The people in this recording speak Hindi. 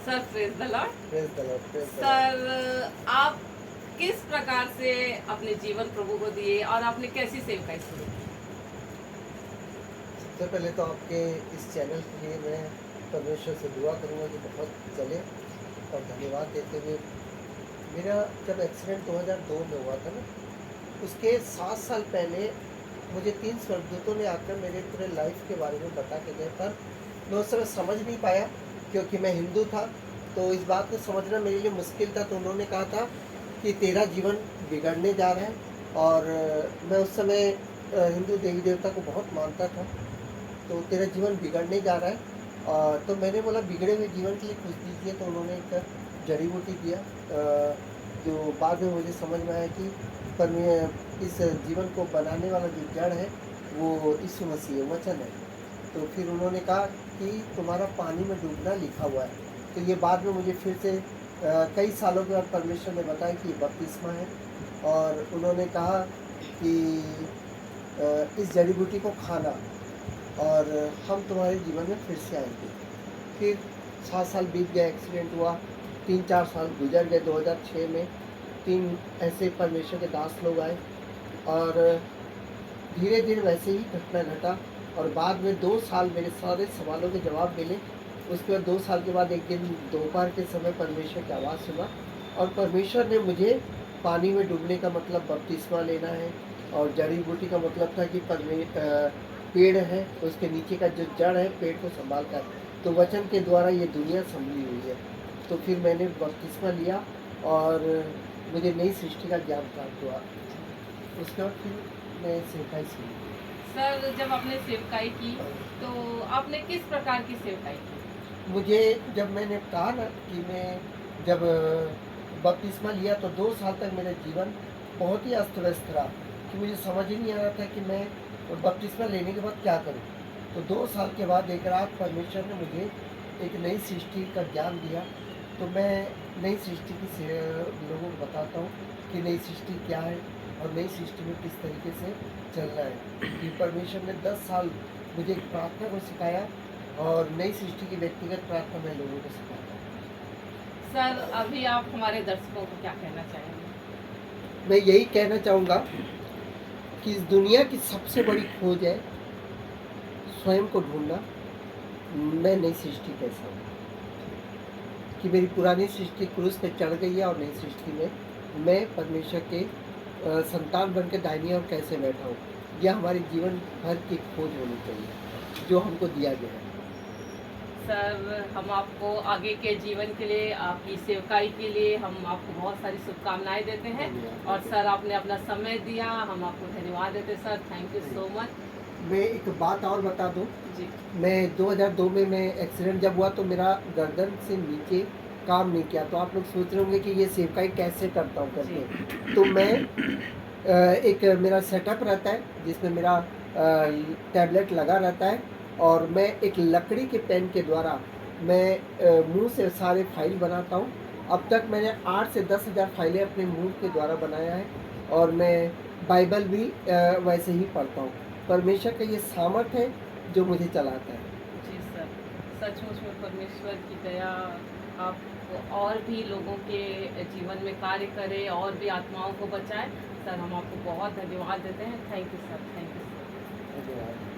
Sir praise the Lord. Praise the Lord, praise the Lord. Sir आप किस प्रकार से अपने जीवन प्रभु को दिए और आपने कैसी सेवकाई शुरू की? सबसे पहले तो आपके इस चैनल के लिए मैं परमेश्वर से दुआ करूंगा कि बहुत चले, और धन्यवाद देते हुए मेरा जब एक्सीडेंट 2002 में हुआ था ना, उसके 7 साल पहले मुझे 3 स्वर्गदूतों ने आकर मेरे पूरे लाइफ के बारे में बता के गए, पर मैं उस समय समझ नहीं पाया क्योंकि मैं हिंदू था, तो इस बात को समझना मेरे लिए मुश्किल था। तो उन्होंने कहा था कि तेरा जीवन बिगड़ने जा रहा है, और मैं उस समय हिंदू देवी देवता को बहुत मानता था, तो तेरा जीवन बिगड़ने जा रहा है। तो मैंने बोला बिगड़े हुए जीवन के लिए कुछ दीजिए, तो उन्होंने एक जड़ी बूटी दिया, जो बाद में मुझे समझ में आया कि पर इस जीवन को बनाने वाला जो जड़ है वो यीशु मसीह है, वचन है। तो फिर उन्होंने कहा कि तुम्हारा पानी में डूबना लिखा हुआ है। तो ये बाद में मुझे फिर से कई सालों के बाद परमेश्वर ने बताया कि ये बपतिस्मा है, और उन्होंने कहा कि इस जड़ी बूटी को खाना और हम तुम्हारे जीवन में फिर से आएंगे। फिर 7 साल बीत गया, एक्सीडेंट हुआ, 3-4 साल गुजर गए। 2006 में 3 ऐसे परमेश्वर के दास लोग आए, और धीरे धीरे वैसे ही घटना घटा, और बाद में 2 साल मेरे सारे सवालों के जवाब मिले। उसके बाद 2 साल के बाद एक दिन दोपहर के समय परमेश्वर की आवाज़ सुना, और परमेश्वर ने मुझे पानी में डूबने का मतलब बपतिस्मा लेना है, और जड़ी बूटी का मतलब था कि पेड़ है उसके नीचे का जो जड़ है पेड़ को संभाल कर, तो वचन के द्वारा ये दुनिया संभली हुई है। तो फिर मैंने बपतिस्मा लिया और मुझे नई सृष्टि का ज्ञान प्राप्त हुआ। उसके बाद फिर मैं सेवकाई शुरू की। सर जब आपने सेवकाई की तो आपने किस प्रकार की सेवकाई की? मुझे जब मैंने कहा ना कि मैं जब बपतिस्मा लिया तो 2 साल तक मेरा जीवन बहुत ही अस्त व्यस्त रहा, कि मुझे समझ ही नहीं आ रहा था कि मैं बपतिस्मा लेने के बाद क्या करूं। तो 2 साल के बाद एक रात परमेश्वर ने मुझे एक नई सृष्टि का ज्ञान दिया। तो मैं नई सृष्टि की लोगों को बताता हूँ कि नई सृष्टि क्या है और नई सृष्टि में किस तरीके से चलना है। कि परमेश्वर ने 10 साल मुझे एक प्रार्थना को सिखाया, और नई सृष्टि की व्यक्तिगत प्रार्थना मैं लोगों को सिखाता हूँ। सर अभी आप हमारे दर्शकों को क्या कहना चाहेंगे? मैं यही कहना चाहूँगा कि इस दुनिया की सबसे बड़ी खोज है स्वयं को ढूंढना, मैं नई सृष्टि कैसा हूँ, कि मेरी पुरानी सृष्टि क्रूस पे चढ़ गई है, और नई सृष्टि में मैं परमेश्वर के संतान बन के दाहिनी ओर कैसे बैठा हूँ। यह हमारी जीवन भर की खोज होनी चाहिए जो हमको दिया गया है। सर हम आपको आगे के जीवन के लिए, आपकी सेवकाई के लिए हम आपको बहुत सारी शुभकामनाएं देते हैं। और सर आपने अपना समय दिया, हम आपको धन्यवाद देते हैं sir, thank you so much. मैं एक बात और बता दूं, जी मैं 2002 में मैं एक्सीडेंट जब हुआ तो मेरा गर्दन से नीचे काम नहीं किया। तो आप लोग सोच रहे होंगे कि ये सेवकाई कैसे करता हूँ करके। तो मैं एक मेरा सेटअप रहता है जिसमें मेरा टैबलेट लगा रहता है, और मैं एक लकड़ी के पेन के द्वारा मैं मुंह से सारे फाइल बनाता हूँ। अब तक मैंने 8 से 10 हज़ार फाइलें अपने मुंह के द्वारा बनाया है, और मैं बाइबल भी वैसे ही पढ़ता हूँ। परमेश्वर का ये सामर्थ्य है जो मुझे चलाता है। जी सर, सचमुच में परमेश्वर की दया आपको और भी लोगों के जीवन में कार्य करे और भी आत्माओं को बचाए। सर हम आपको बहुत धन्यवाद देते हैं, thank you sir, thank you sir. धन्यवाद।